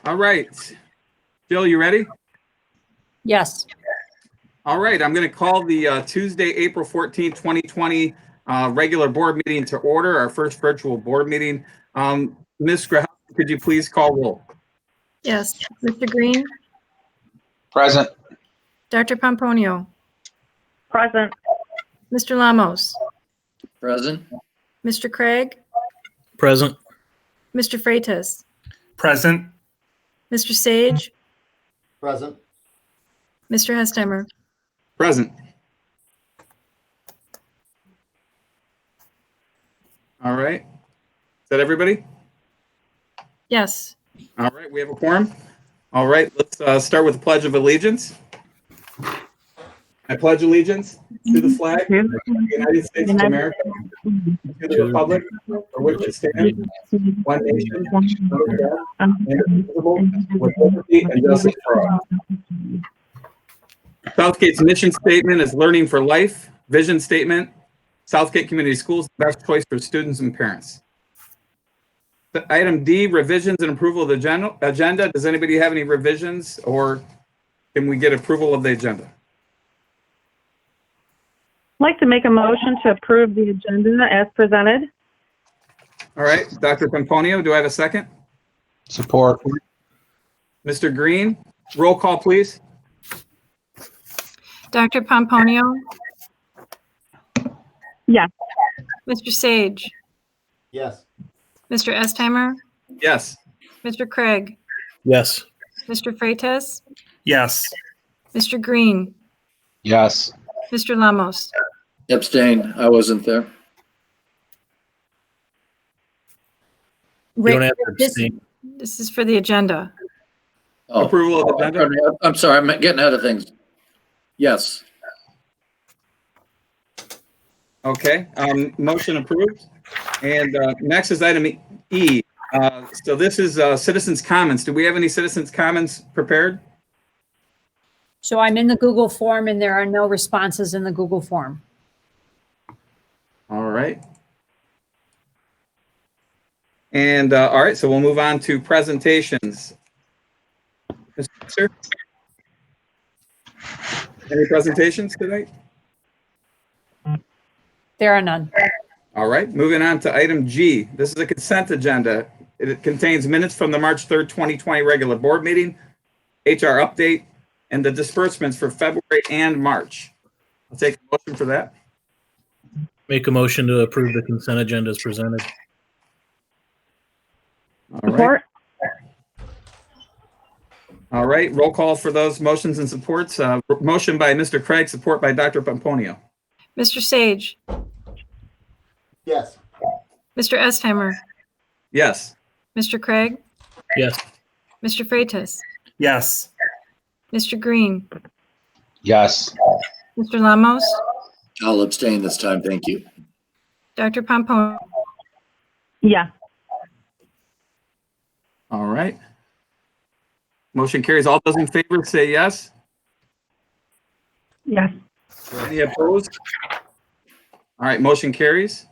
All right. Jill, you ready? Yes. All right. I'm going to call the Tuesday, April 14th, 2020 regular board meeting to order, our first virtual board meeting. Ms. Graham, could you please call roll? Yes. Mr. Green? Present. Dr. Pomponio? Present. Mr. Lamos? Present. Mr. Craig? Present. Mr. Freitas? Present. Mr. Sage? Present. Mr. Hestheimer? Present. All right. Is that everybody? Yes. All right. We have a quorum. All right. Let's start with the Pledge of Allegiance. I pledge allegiance to the flag of the United States of America, to the republic for which it stands, one nation, under God, indivisible, with liberty and justice for all. Southgate's mission statement is learning for life. Vision statement, Southgate Community Schools, the best choice for students and parents. Item D, revisions and approval of the agenda. Does anybody have any revisions, or can we get approval of the agenda? I'd like to make a motion to approve the agenda as presented. All right, Dr. Pomponio, do I have a second? Support. Mr. Green, roll call, please. Dr. Pomponio? Yes. Mr. Sage? Yes. Mr. Estheimer? Yes. Mr. Craig? Yes. Mr. Freitas? Yes. Mr. Green? Yes. Mr. Lamos? Abstain. I wasn't there. You don't have to This, abstain. this is for the agenda. Oh, Approval of the agenda? I'm sorry. I'm getting ahead of things. Yes. Okay, motion approved. And next is item E. So this is citizens' comments. Do we have any citizens' comments prepared? So I'm in the Google form and there are no responses in the Google form. All right. And all right, so we'll move on to presentations. Mr. Sir? Any presentations tonight? There are none. All right, moving on to item G. This is a consent agenda. It contains minutes from the March 3rd, 2020 regular board meeting, HR update, and the disbursements for February and March. I'll take a motion for that. Make a motion to approve the consent agenda as presented. All right. Support. All right, roll call for those motions and supports. Motion by Mr. Craig, support by Dr. Pomponio. Mr. Sage? Yes. Mr. Estheimer? Yes. Mr. Craig? Yes. Mr. Freitas? Yes. Mr. Green? Yes. Mr. Lamos? I'll abstain this time. Thank you. Dr. Pomponio? Yes. All right. Motion carries. All those in favor say yes. Yes. Any opposed? All right, motion carries.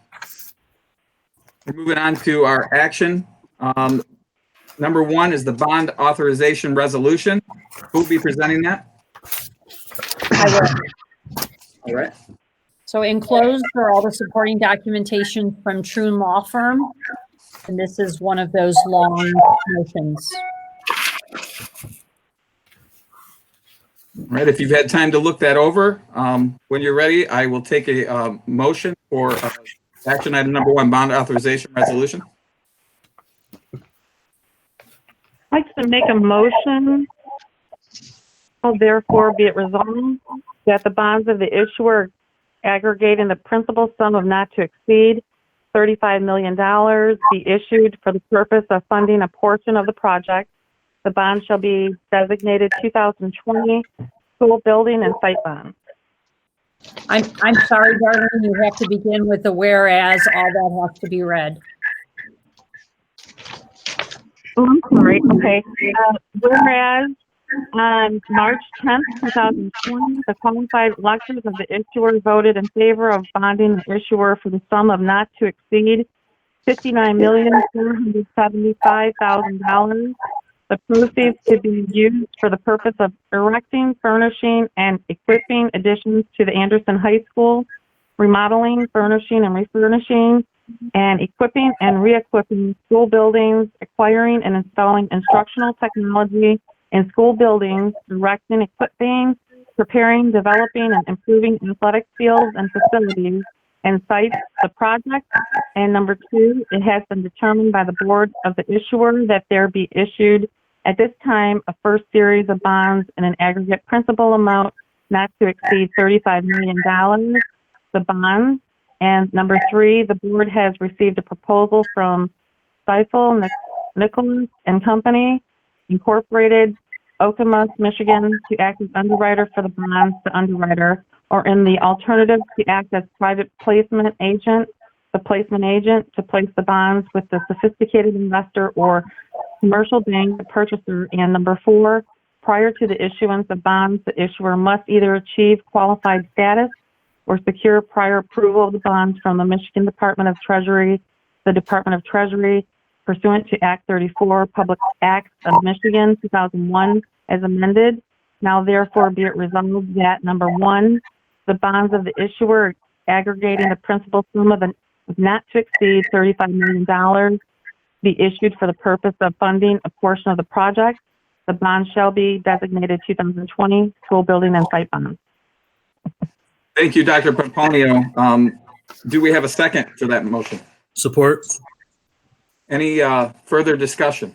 We're moving on to our action. Number one is the bond authorization resolution. Who will be presenting that? I will. All right. So enclosed are all the supporting documentation from Troon Law Firm. And this is one of those long motions. All right, if you've had time to look that over, when you're ready, I will take a motion for action item number one, bond authorization resolution. I'd like to make a motion. Therefore, be it resolved that the bonds of the issuer aggregate in the principal sum of not to exceed $35 million be issued for the purpose of funding a portion of the project. The bond shall be designated 2020 school building and site bond. I'm sorry, Darlene, you have to begin with the whereas, all that has to be read. Oh, I'm sorry. Okay. Whereas on March 10th, 2020, the qualified electors of the issuer voted in favor of bonding the issuer for the sum of not to exceed $59,475,000 The proceeds to be used for the purpose of erecting, furnishing, and equipping additions to the Anderson High School, remodeling, furnishing, and refurnishing, and equipping and re-equipping school buildings, acquiring and installing instructional technology in school buildings, erecting, equipping, preparing, developing, and improving athletic fields and facilities, and cites the project. And number 2, it has been determined by the board of the issuer that there be issued at this time a first series of bonds in an aggregate principal amount not to exceed $35 million. The bonds. And number 3, the board has received a proposal from Stifel, Nicholas and Company, Incorporated, Okemos, Michigan, to act as underwriter for the bonds, the underwriter, or in the alternative, to act as private placement agent, the placement agent, to place the bonds with the sophisticated investor or commercial bank purchaser. And number 4, prior to the issuance of bonds, the issuer must either achieve qualified status or secure prior approval of the bonds from the Michigan Department of Treasury, the Department of Treasury, pursuant to Act 34, Public Acts of Michigan, 2001, as amended. Now therefore be it resolved that number 1, the bonds of the issuer aggregating the principal sum of not to exceed $35 million be issued for the purpose of funding a portion of the project. The bond shall be designated 2020 school building and site bonds. Thank you, Dr. Pomponio. Do we have a second to that motion? Support. Any further discussion?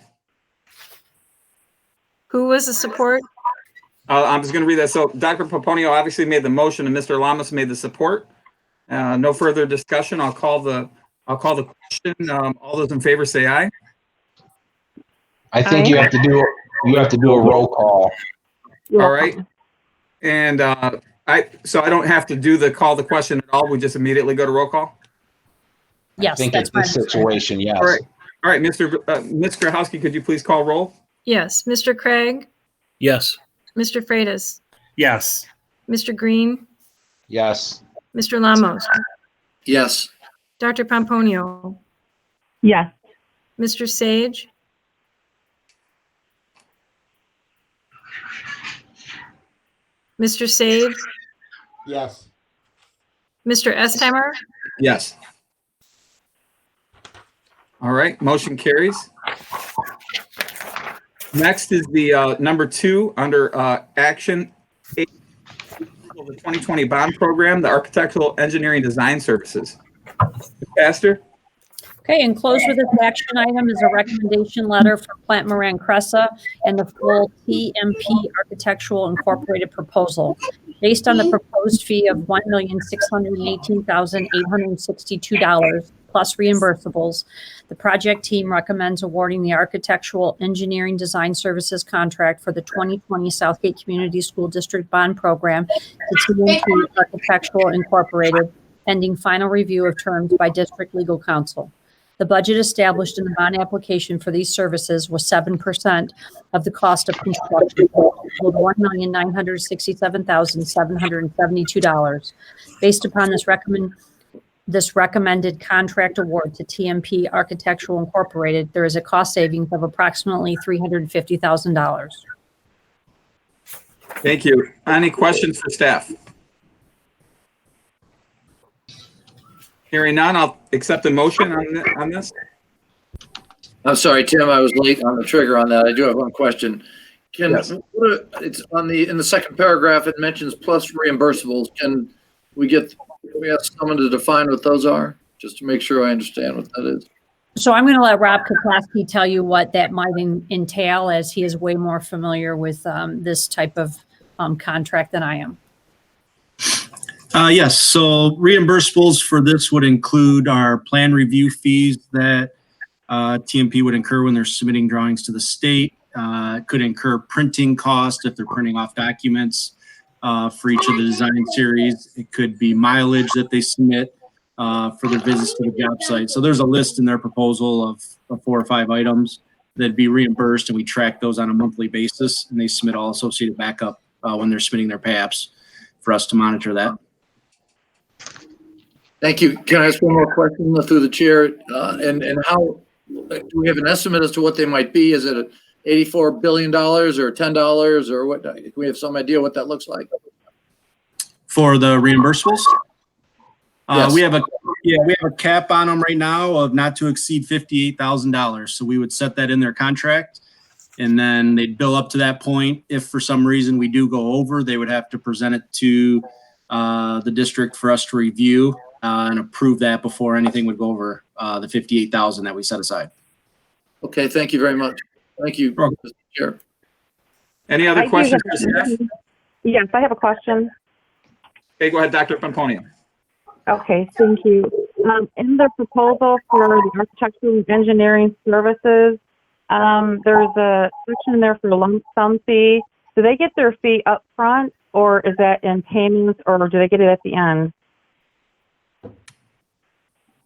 Who was the support? I'm just going to read that. So Dr. Pomponio obviously made the motion and Mr. Lamas made the support. No further discussion. I'll call the question. All those in favor say aye. I think you have to do a roll call. All right. And I don't have to do call the question at all. We just immediately go to roll call. I Yes, think in that's fine. this situation, yes. All right. All right, Ms. Grahowski, could you please call roll? Yes. Mr. Craig? Yes. Mr. Freitas? Yes. Mr. Green? Yes. Mr. Lamos? Yes. Dr. Pomponio? Yes. Mr. Sage? Mr. Sage? Yes. Mr. Estheimer? Yes. All right, motion carries. Next is the number 2 under action 8, the 2020 bond program, the architectural engineering design services. Pastor? Okay, enclosed with this action item is a recommendation letter from Plant Moran Cressa and the full TMP Architectural Incorporated proposal. Based on the proposed fee of $1,618,862 plus reimbursables, the project team recommends awarding the architectural engineering design services contract for the 2020 Southgate Community School District Bond Program to TMP Architectural Incorporated, pending final review of terms by District Legal Counsel. The budget established in the bond application for these services was 7% of the cost of construction, with $1,967,772. Based upon this recommended contract award to TMP Architectural Incorporated, there is a cost savings of approximately $350,000. Thank you. Any questions for staff? Hearing none, I'll accept a motion on this. I'm sorry, Tim, I was late on the trigger on that. I do have one question. Yes. It's in the second paragraph, it mentions plus reimbursables. Can we ask someone to define what those are? Just to make sure I understand what that is. So I'm going to let Rob Kukowski tell you what that might entail, as he is way more familiar with this type of contract than I am. Yes, so reimbursables for this would include our plan review fees that TMP would incur when they're submitting drawings to the state. It could incur printing costs if they're printing off documents for each of the design series. It could be mileage that they submit for their visits to the job site. So there's a list in their proposal of 4 or 5 items that'd be reimbursed, and we track those on a monthly basis, and they submit all associated backup when they're submitting their pay apps for us to monitor that. Thank you. Can I ask one more question through the chair? And how, do we have an estimate as to what they might be? Is it $84 billion or $10 or what? Do we have some idea what that looks like? For the reimbursables? Yes. We have a cap on them right now of not to exceed $58,000. So we would set that in their contract, and then they'd bill up to that point. If for some reason we do go over, they would have to present it to the district for us to review and approve that before anything would go over the $58,000 that we set aside. Okay, thank you very much. Thank you, Welcome. Mr. Chair. Any I other do questions have- for staff? Yes, I have a question. Okay, go ahead, Dr. Pomponio. Okay, thank you. In the proposal for the architectural and engineering services, there's a section there for a lump sum fee. Do they get their fee up front, or is that in payments, or do they get it at the end?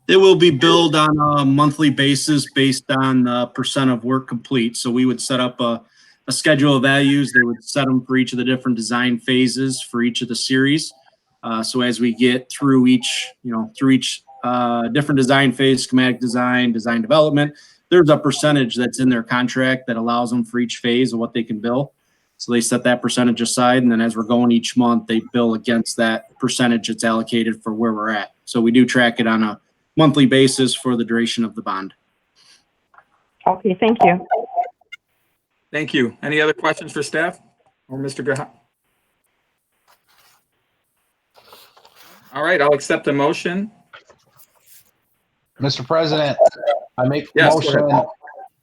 It will be billed on a monthly basis based on the percent of work complete. So we would set up a schedule of values. They would set them for each of the different design phases for each of the series. So as we get through each different design phase, schematic design, design development, there's a percentage that's in their contract that allows them for each phase of what they can bill. So they set that percentage aside, and then as we're going each month, they bill against that percentage that's allocated for where we're at. So we do track it on a monthly basis for the duration of the bond. Okay, thank you. Thank you. Any other questions for staff or Mr. Graham? All right, I'll accept the motion. Mr. President, I make the Yes, go motion ahead.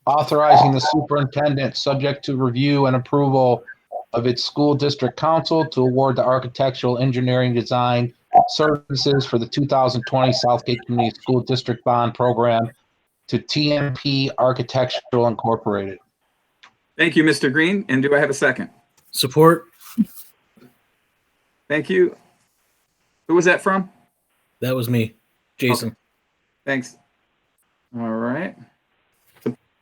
authorizing the superintendent, subject to review and approval of its school district council, to award the architectural engineering design services for the 2020 Southgate Community School District Bond Program to TMP Architectural Incorporated. Thank you, Mr. Green. And do I have a second? Support. Thank you. Who was that from? That was me, Jason. Thanks. All right.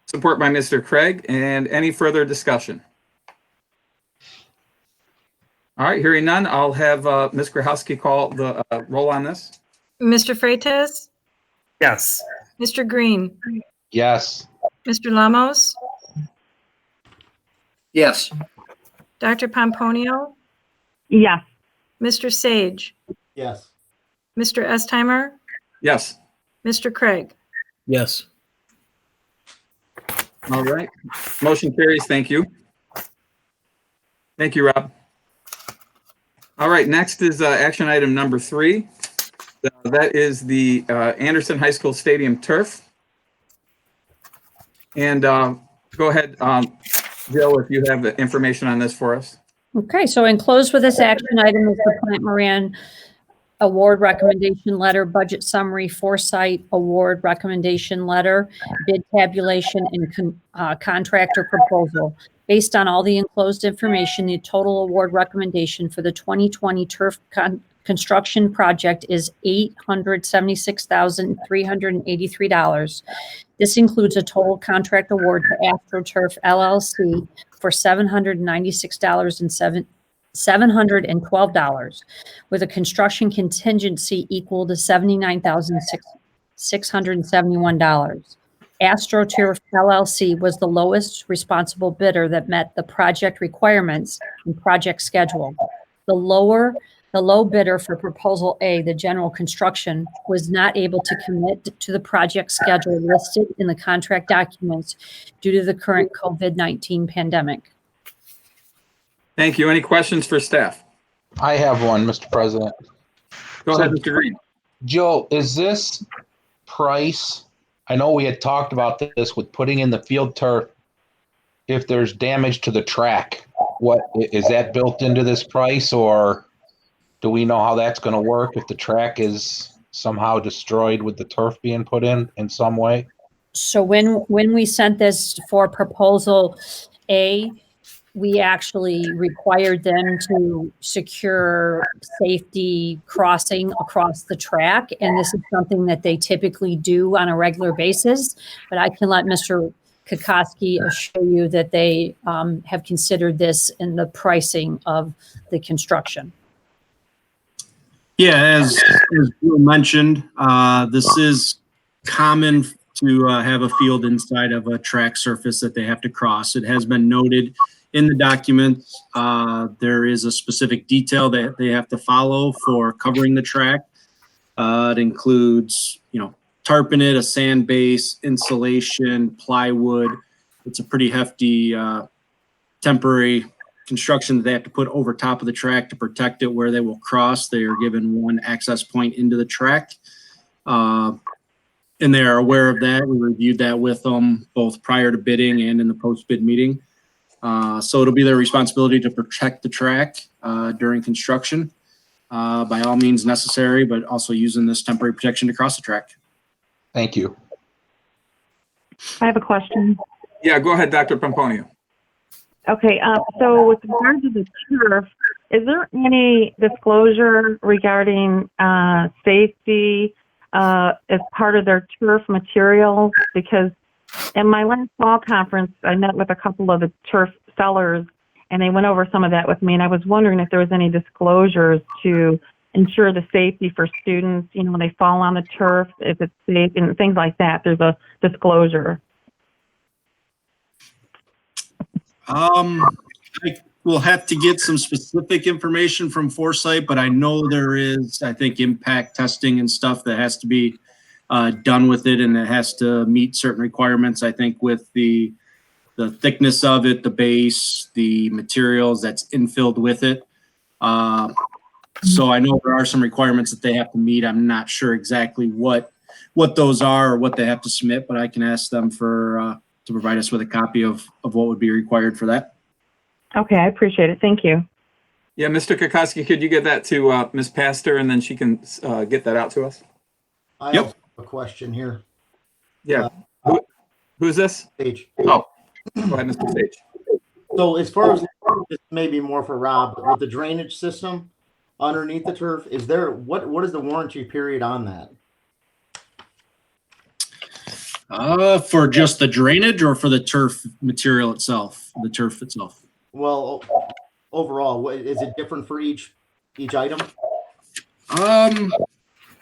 Support by Mr. Craig. And any further discussion? All right, hearing none, I'll have Ms. Grahowski call the roll on this. Mr. Freitas? Yes. Mr. Green? Yes. Mr. Lamos? Yes. Dr. Pomponio? Yes. Mr. Sage? Yes. Mr. Estheimer? Yes. Mr. Craig? Yes. All right. Motion carries. Thank you. Thank you, Rob. All right, next is action item number 3. That is the Anderson High School Stadium turf. And go ahead, Jill, if you have the information on this for us. Okay, so enclosed with this action item is the Plant Moran Award Recommendation Letter, Budget Summary, Foresight Award Recommendation Letter, Bid Tabulation, and Contractor Proposal. Based on all the enclosed information, the total award recommendation for the 2020 turf construction project is $876,383. This includes a total contract award to AstroTurf LLC for $712, with a construction contingency equal to $79,671. AstroTurf LLC was the lowest responsible bidder that met the project requirements and project schedule. The low bidder for Proposal A, the general construction, was not able to commit to the project schedule listed in the contract documents due to the current COVID-19 pandemic. Thank you. Any questions for staff? I have one, Mr. President. Go ahead, Mr. Green. Jill, is this price, I know we had talked about this with putting in the field turf, if there's damage to the track, what, is that built into this price, or do we know how that's going to work if the track is somehow destroyed with the turf being put in some way? So when we sent this for Proposal A, we actually required them to secure safety crossing across the track. And this is something that they typically do on a regular basis. But I can let Mr. Kokoski assure you that they have considered this in the pricing of the construction. Yeah, as Bill mentioned, this is common to have a field inside of a track surface that they have to cross. It has been noted in the documents. There is a specific detail that they have to follow for covering the track. It includes, tarping it, a sand base, insulation, plywood. It's a pretty hefty temporary construction that they have to put over top of the track to protect it where they will cross. They are given one access point into the track. And they are aware of that. We reviewed that with them both prior to bidding and in the post-bid meeting. So it'll be their responsibility to protect the track during construction by all means necessary, but also using this temporary protection to cross the track. Thank you. I have a question. Yeah, go ahead, Dr. Pomponio. Okay, so with regard to the turf, is there any disclosure regarding safety as part of their turf materials? Because in my last fall conference, I met with a couple of the turf sellers, and they went over some of that with me, and I was wondering if there was any disclosures to ensure the safety for students, when they fall on the turf, if it's safe, and things like that. There's a disclosure. I will have to get some specific information from Foresight, but I know there is, I think, impact testing and stuff that has to be done with it, and it has to meet certain requirements, I think, with the thickness of it, the base, the materials that's infilled with it. So I know there are some requirements that they have to meet. I'm not sure exactly what those are or what they have to submit, but I can ask them to provide us with a copy of what would be required for that. Okay, I appreciate it. Thank you. Yeah, Mr. Kokoski, could you get that to Ms. Pastor, and then she can get that out to us? I Yep. have a question here. Yeah. Who's this? Sage. Oh, go ahead, Mr. Sage. So as far as this may be more for Rob, but with the drainage system underneath the turf, is there what is the warranty period on that? For just the drainage or for the turf material itself, the turf itself? Well, overall, is it different for each item?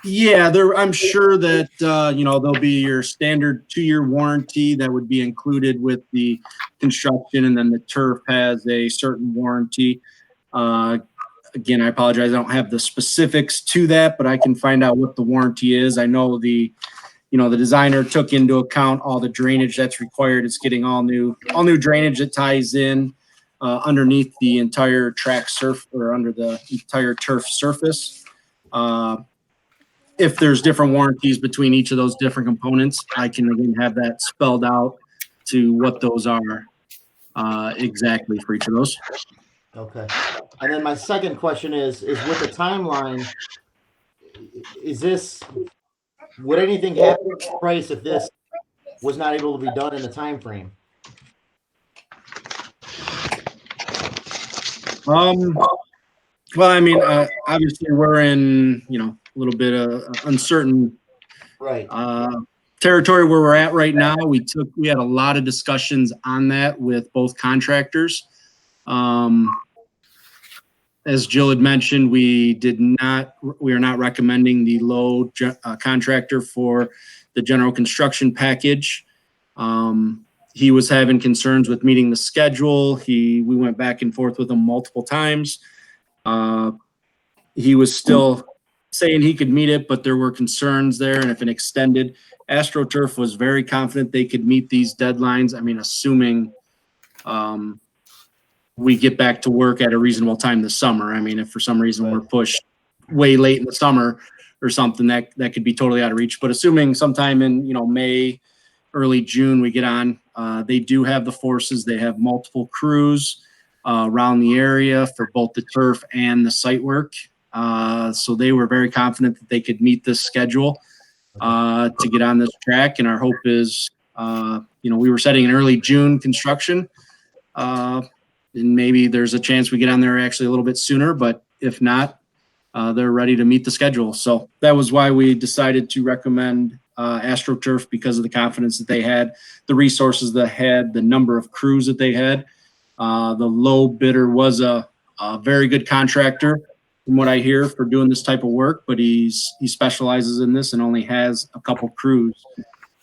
Yeah, I'm sure that, there'll be your standard 2-year warranty that would be included with the construction, and then the turf has a certain warranty. Again, I apologize, I don't have the specifics to that, but I can find out what the warranty is. I know the designer took into account all the drainage that's required. It's getting all new drainage that ties in underneath the entire track or under the entire turf surface. If there's different warranties between each of those different components, I can again have that spelled out to what those are exactly for each of those. Okay. And then my second question is with the timeline, would anything happen with the price if this was not able to be done in the time frame? Well, I mean, obviously we're in, a little bit of uncertain Right. territory where we're at right now. We had a lot of discussions on that with both contractors. As Jill had mentioned, we are not recommending the low contractor for the general construction package. He was having concerns with meeting the schedule. We went back and forth with him multiple times. He was still saying he could meet it, but there were concerns there. And if it extended, AstroTurf was very confident they could meet these deadlines. I mean, assuming we get back to work at a reasonable time this summer. I mean, if for some reason we're pushed way late in the summer or something, that could be totally out of reach. But assuming sometime in, May, early June, we get on, they do have the forces. They have multiple crews around the area for both the turf and the site work. So they were very confident that they could meet this schedule to get on this track. And our hope is, we were setting an early June construction. And maybe there's a chance we get on there actually a little bit sooner, but if not, they're ready to meet the schedule. So that was why we decided to recommend AstroTurf, because of the confidence that they had, the resources that they had, the number of crews that they had. The low bidder was a very good contractor, from what I hear, for doing this type of work, but he specializes in this and only has a couple crews.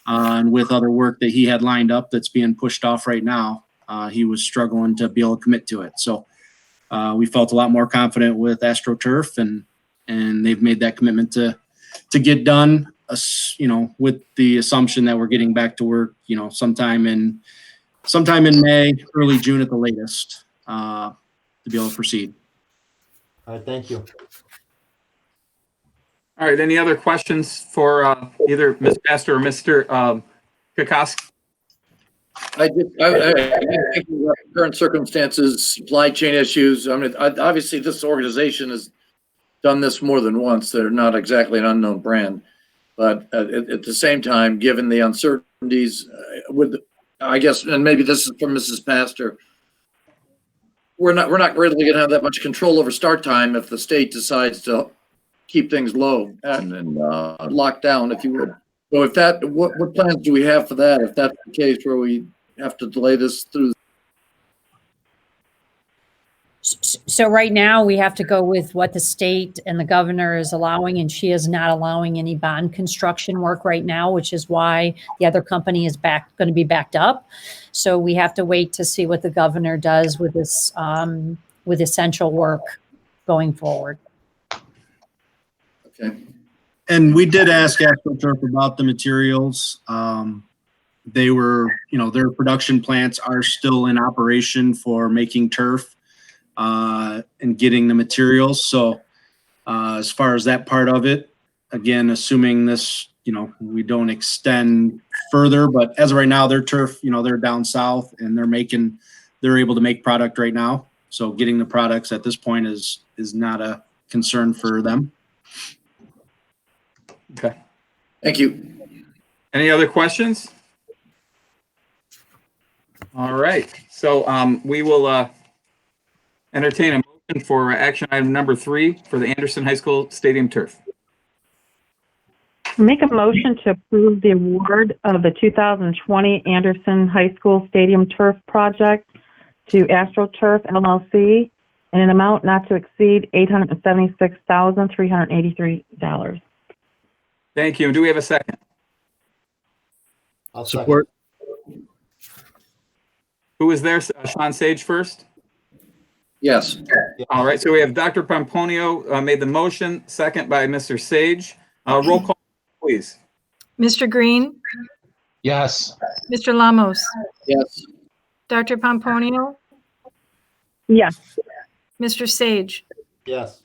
And with other work that he had lined up that's being pushed off right now, he was struggling to be able to commit to it. So we felt a lot more confident with AstroTurf, and they've made that commitment to get done, with the assumption that we're getting back to work, sometime in May, early June at the latest, to be able to proceed. All right, thank you. All right, any other questions for either Ms. Pastor or Mr. Kokoski? I think about current circumstances, supply chain issues. I mean, obviously this organization has done this more than once. They're not exactly an unknown brand, but at the same time, given the uncertainties I guess, and maybe this is from Mrs. Pastor, we're not really going to have that much control over start time if the state decides to keep things low and lock down, if you would. So if what plans do we have for that? If that's the case, where we have to delay this through. So right now, we have to go with what the state and the governor is allowing, and she is not allowing any bond construction work right now, which is why the other company is going to be backed up. So we have to wait to see what the governor does with this, with essential work going forward. Okay. And we did ask AstroTurf about the materials. They were, their production plants are still in operation for making turf and getting the materials. So as far as that part of it, again, assuming this, we don't extend further, but as of right now, their turf, they're down south and they're able to make product right now. So getting the products at this point is not a concern for them. Okay. Thank you. Any other questions? All right. So we will entertain a motion for action item number 3 for the Anderson High School Stadium turf. Make a motion to approve the award of the 2020 Anderson High School Stadium Turf Project to AstroTurf LLC in an amount not to exceed $876,383. Thank you. Do we have a second? I'll Support. Who is there? Sean Sage first. Yes. All right. So we have Dr. Pomponio made the motion, second by Mr. Sage. Roll call, please. Mr. Green, Yes. Mr. Lamos, Yes. Dr. Pomponio, Yes. Mr. Sage, Yes.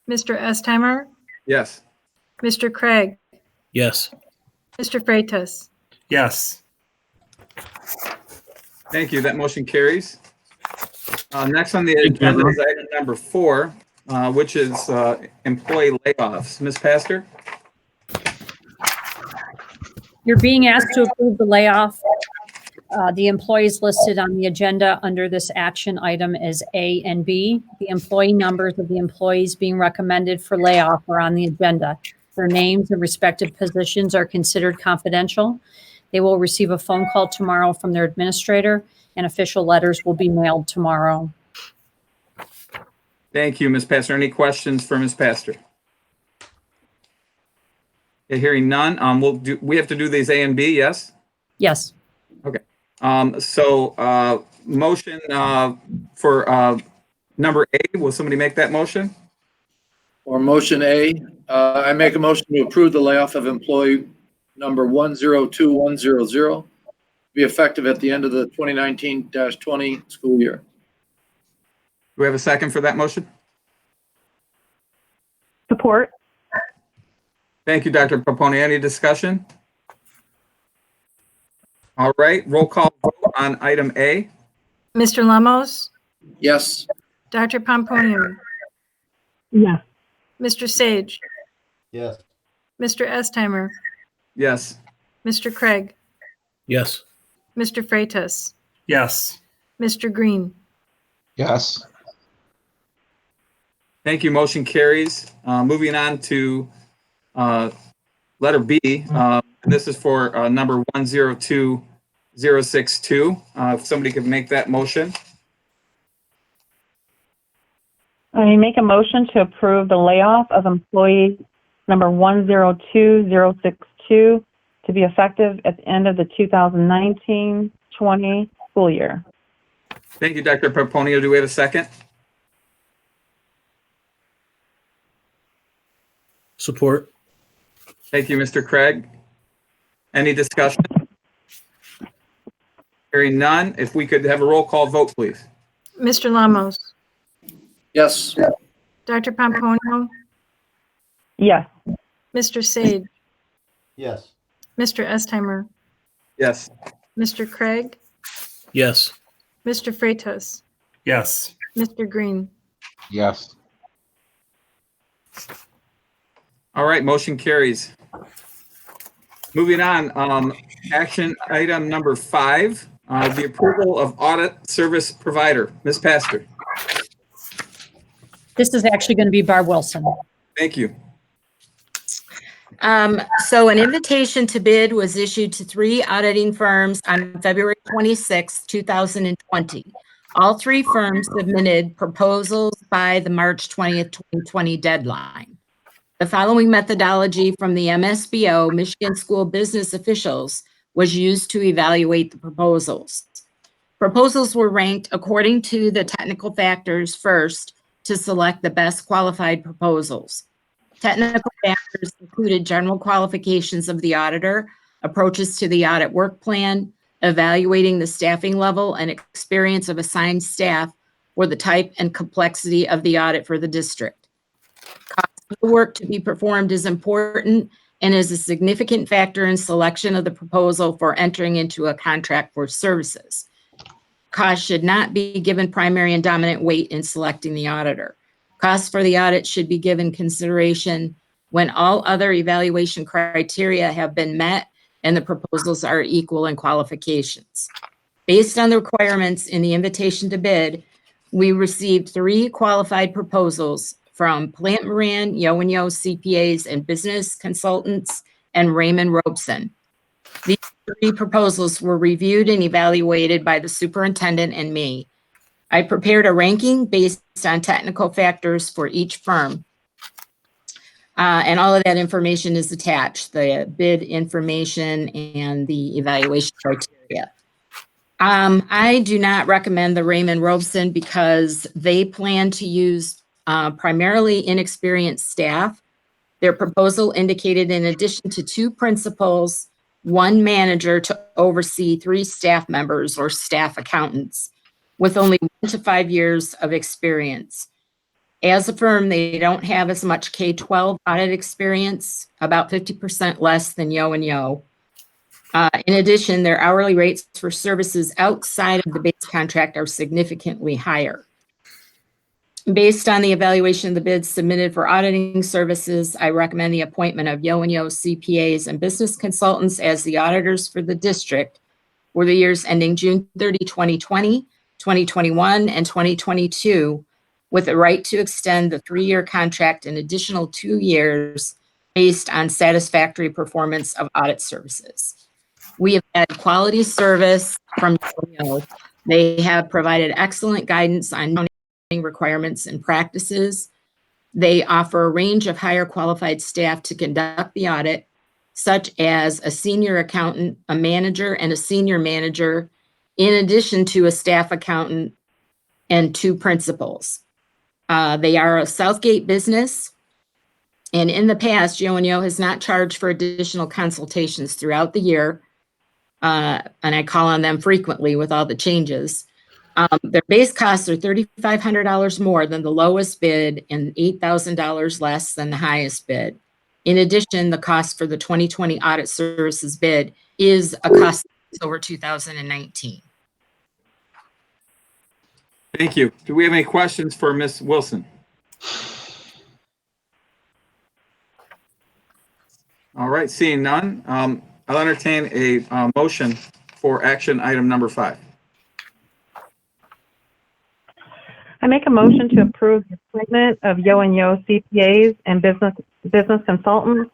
Mr. Estheimer, Yes. Mr. Craig, Yes. Mr. Freitas. Yes. Thank you. That motion carries. Next on the agenda is item number 4, which is employee layoffs. Ms. Pastor? You're being asked to approve the layoff. The employees listed on the agenda under this action item as A and B. The employee numbers of the employees being recommended for layoff are on the agenda. Their names and respective positions are considered confidential. They will receive a phone call tomorrow from their administrator, and official letters will be mailed tomorrow. Thank you, Ms. Pastor. Any questions for Ms. Pastor? Okay, hearing none, we have to do these A and B, yes? Yes. Okay. Motion for number A, will somebody make that motion? Or motion A, I make a motion to approve the layoff of employee number 102100, be effective at the end of the 2019-20 school year. Do we have a second for that motion? Support. Thank you, Dr. Pomponio. Any discussion? All right, roll call vote on item A. Mr. Lamos, Yes. Dr. Pomponio, Yes. Mr. Sage, Yes. Mr. Estheimer, Yes. Mr. Craig, Yes. Mr. Freitas, Yes. Mr. Green. Yes. Thank you. Motion carries. Moving on to letter B. This is for number 102062. If somebody could make that motion. I make a motion to approve the layoff of employee number 102062 to be effective at the end of the 2019-20 school year. Thank you, Dr. Pomponio. Do we have a second? Support. Thank you, Mr. Craig. Any discussion? Hearing none, if we could have a roll call vote, please. Mr. Lamos, Yes. Dr. Pomponio, Yes. Mr. Sage, Yes. Mr. Estheimer, Yes. Mr. Craig, Yes. Mr. Freitas, Yes. Mr. Green. Yes. All right, motion carries. Moving on, action item number 5, the approval of audit service provider. Ms. Pastor, This is actually going to be Barb Wilson. thank you. So an invitation to bid was issued to 3 auditing firms on February 26, 2020. All 3 firms submitted proposals by the March 20th, 2020 deadline. The following methodology from the MSBO, Michigan School Business Officials, was used to evaluate the proposals. Proposals were ranked according to the technical factors first to select the best qualified proposals. Technical factors included general qualifications of the auditor, approaches to the audit work plan, evaluating the staffing level and experience of assigned staff for the type and complexity of the audit for the district. Cost of the work to be performed is important and is a significant factor in selection of the proposal for entering into a contract for services. Cost should not be given primary and dominant weight in selecting the auditor. Costs for the audit should be given consideration when all other evaluation criteria have been met and the proposals are equal in qualifications. Based on the requirements in the invitation to bid, we received 3 qualified proposals from Plant Moran, Yo and Yo CPAs and Business Consultants, and Raymond Robeson. These 3 proposals were reviewed and evaluated by the superintendent and me. I prepared a ranking based on technical factors for each firm. And all of that information is attached, the bid information and the evaluation criteria. I do not recommend the Raymond Robeson because they plan to use primarily inexperienced staff. Their proposal indicated in addition to 2 principals, 1 manager to oversee 3 staff members or staff accountants with only 1 to 5 years of experience. As a firm, they don't have as much K-12 audit experience, about 50% less than Yo and Yo. In addition, their hourly rates for services outside of the base contract are significantly higher. Based on the evaluation of the bids submitted for auditing services, I recommend the appointment of Yo and Yo CPAs and Business Consultants as the auditors for the district for the years ending June 30, 2020, 2021, and 2022, with the right to extend the 3-year contract an additional 2 years based on satisfactory performance of audit services. We have had quality service from Yo and Yo. They have provided excellent guidance on accounting requirements and practices. They offer a range of higher qualified staff to conduct the audit, such as a senior accountant, a manager, and a senior manager, in addition to a staff accountant and 2 principals. They are a Southgate business, and in the past, Yo and Yo has not charged for additional consultations throughout the year, and I call on them frequently with all the changes. Their base costs are $3,500 more than the lowest bid and $8,000 less than the highest bid. In addition, the cost for the 2020 audit services bid is a cost over 2019. Thank you. Do we have any questions for Ms. Wilson? All right, seeing none, I'll entertain a motion for action item number 5. I make a motion to approve the appointment of Yo and Yo CPAs and Business Consultants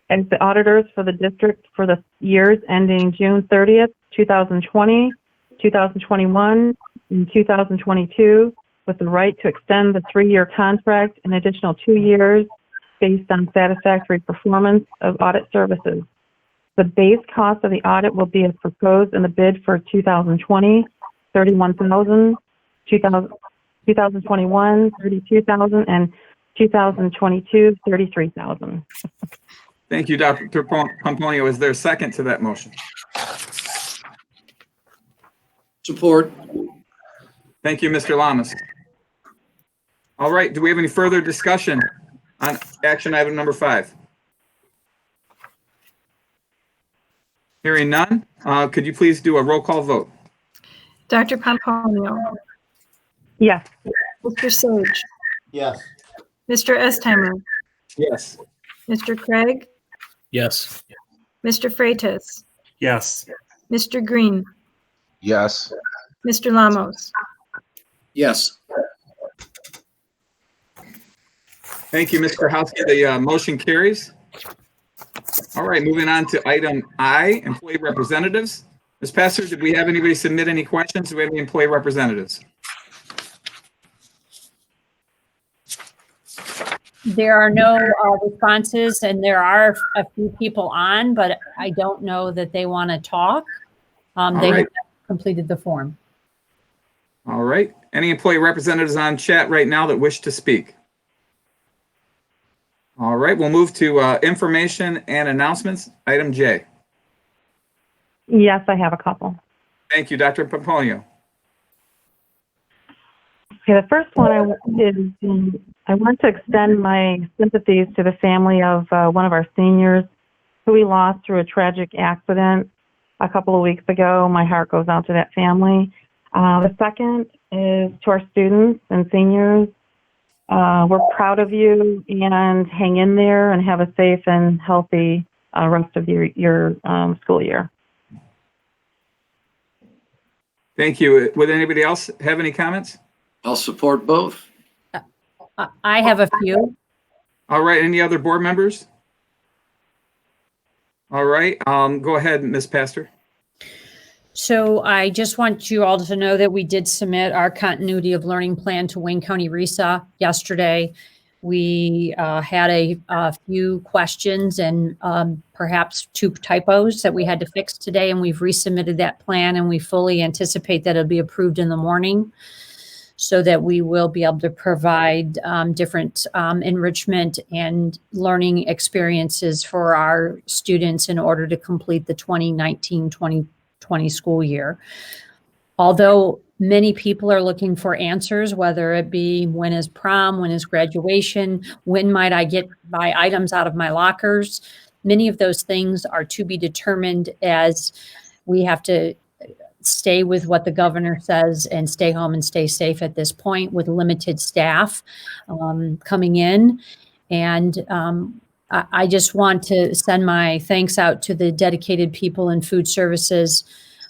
as the auditors for the district for the years ending June 30th, 2020, 2021, and 2022, with the right to extend the 3-year contract an additional 2 years based on satisfactory performance of audit services. The base cost of the audit will be as proposed in the bid for 2020, $31,000, 2021, $32,000, and 2022, $33,000. Thank you, Dr. Pomponio. Is there a second to that motion? Support. Thank you, Mr. Lamas. All right, do we have any further discussion on action item number 5? Hearing none, could you please do a roll call vote? Dr. Pomponio, Yes. Mr. Sage, Yes. Mr. Estheimer, Yes. Mr. Craig, Yes. Mr. Freitas, Yes. Mr. Green, Yes. Mr. Lamos. Yes. Thank you, Mr. Krahowski. The motion carries. All right, moving on to item I, employee representatives. Ms. Pastor, did we have anybody submit any questions? Do we have any employee representatives? There are no responses, and there are a few people on, but I don't know that they want to talk. They right. have completed the form. All right. Any employee representatives on chat right now that wish to speak? All right, we'll move to information and announcements. Item J. Yes, I have a couple. Thank you, Dr. Pomponio. Okay, the first one I want to extend my sympathies to the family of one of our seniors who we lost through a tragic accident a couple of weeks ago. My heart goes out to that family. The second is to our students and seniors. We're proud of you, and hang in there and have a safe and healthy rest of your school year. Thank you. Would anybody else have any comments? I'll support both. I have a few. All right, any other board members? All right, go ahead, Ms. Pastor. So I just want you all to know that we did submit our continuity of learning plan to Wayne County RESA yesterday. We had a few questions and perhaps 2 typos that we had to fix today, and we've resubmitted that plan, and we fully anticipate that it'll be approved in the morning so that we will be able to provide different enrichment and learning experiences for our students in order to complete the 2019-2020 school year. Although many people are looking for answers, whether it be when is prom, when is graduation, when might I get my items out of my lockers, many of those things are to be determined, as we have to stay with what the governor says and stay home and stay safe at this point with limited staff coming in. And I just want to send my thanks out to the dedicated people in food services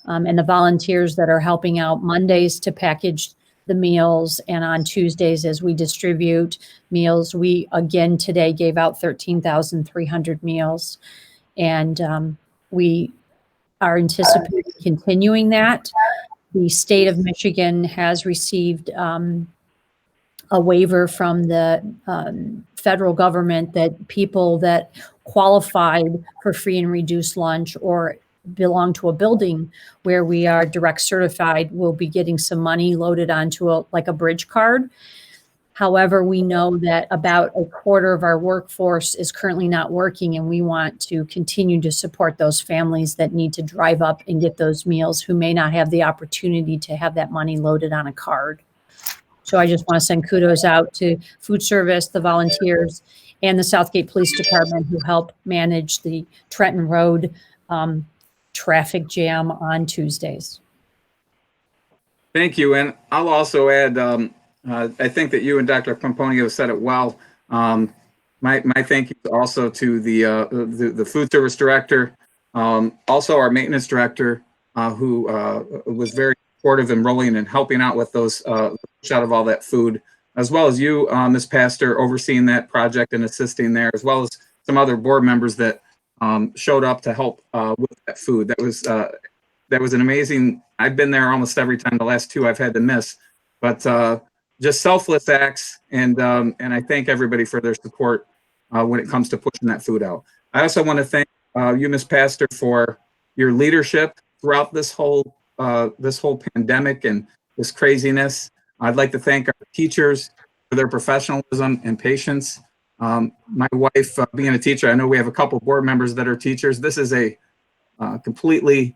and the volunteers that are helping out Mondays to package the meals, and on Tuesdays as we distribute meals. We again today gave out 13,300 meals, and we are anticipating continuing that. The state of Michigan has received a waiver from the federal government that people that qualified for free and reduced lunch or belong to a building where we are direct certified will be getting some money loaded onto a bridge card. However, we know that about a quarter of our workforce is currently not working, and we want to continue to support those families that need to drive up and get those meals who may not have the opportunity to have that money loaded on a card. So I just want to send kudos out to food service, the volunteers, and the Southgate Police Department who help manage the Trenton Road traffic jam on Tuesdays. Thank you. And I'll also add, I think that you and Dr. Pomponio said it well. My thank you also to the food service director, also our maintenance director, who was very supportive in rolling and helping out with those shot of all that food, as well as you, Ms. Pastor, overseeing that project and assisting there, as well as some other board members that showed up to help with that food. That was an amazing. I've been there almost every time. The last 2 I've had to miss, but just selfless acts, and I thank everybody for their support when it comes to pushing that food out. I also want to thank you, Ms. Pastor, for your leadership throughout this whole pandemic and this craziness. I'd like to thank our teachers for their professionalism and patience. My wife, being a teacher, I know we have a couple board members that are teachers. This is a completely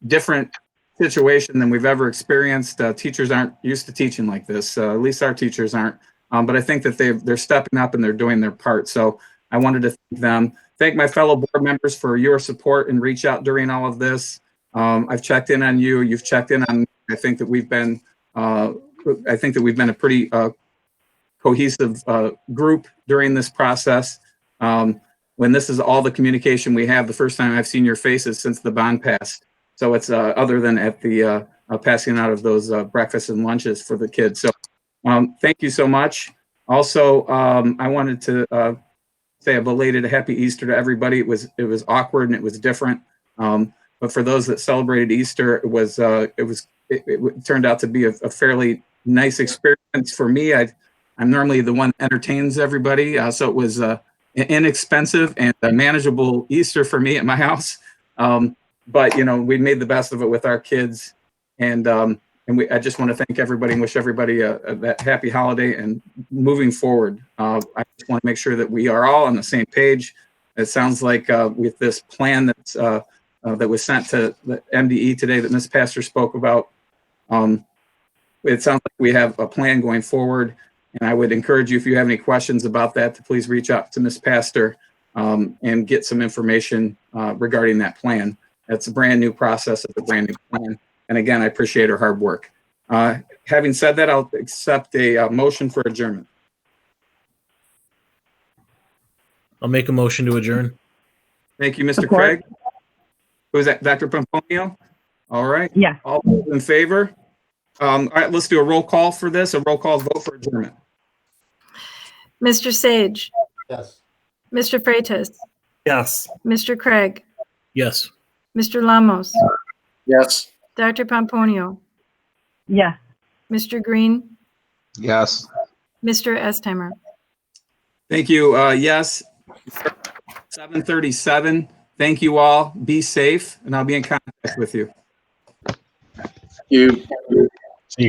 different situation than we've ever experienced. Teachers aren't used to teaching like this. At least our teachers aren't. But I think that they're stepping up and they're doing their part. So I wanted to thank them. Thank my fellow board members for your support and reach out during all of this. I've checked in on you. You've checked in on me. I think that we've been a pretty cohesive group during this process. When this is all the communication we have, the first time I've seen your faces since the bond passed. So it's other than at the passing out of those breakfasts and lunches for the kids. So thank you so much. Also, I wanted to say a belated happy Easter to everybody. It was awkward and it was different. But for those that celebrated Easter, it turned out to be a fairly nice experience for me. I'm normally the one that entertains everybody, so it was inexpensive and a manageable Easter for me at my house. But we made the best of it with our kids, and I just want to thank everybody and wish everybody that happy holiday. And moving forward, I just want to make sure that we are all on the same page. It sounds like with this plan that was sent to the MDE today that Ms. Pastor spoke about, it sounds like we have a plan going forward. And I would encourage you, if you have any questions about that, to please reach out to Ms. Pastor and get some information regarding that plan. It's a brand new process of a brand new plan. And again, I appreciate her hard work. Having said that, I'll accept a motion for adjournment. I'll make a motion to adjourn. Thank you, Mr. Craig. Who is that, Dr. Pomponio? All right. Yeah. All those in favor? All right, let's do a roll call for this, a roll call vote for adjournment. Mr. Sage, Yes. Mr. Freitas, Yes. Mr. Craig, Yes. Mr. Lamos, Yes. Dr. Pomponio, Yeah. Mr. Green, Yes. Mr. Estheimer. Thank you. Yes, 7:37. Thank you all. Be safe, and I'll be in contact with you. You.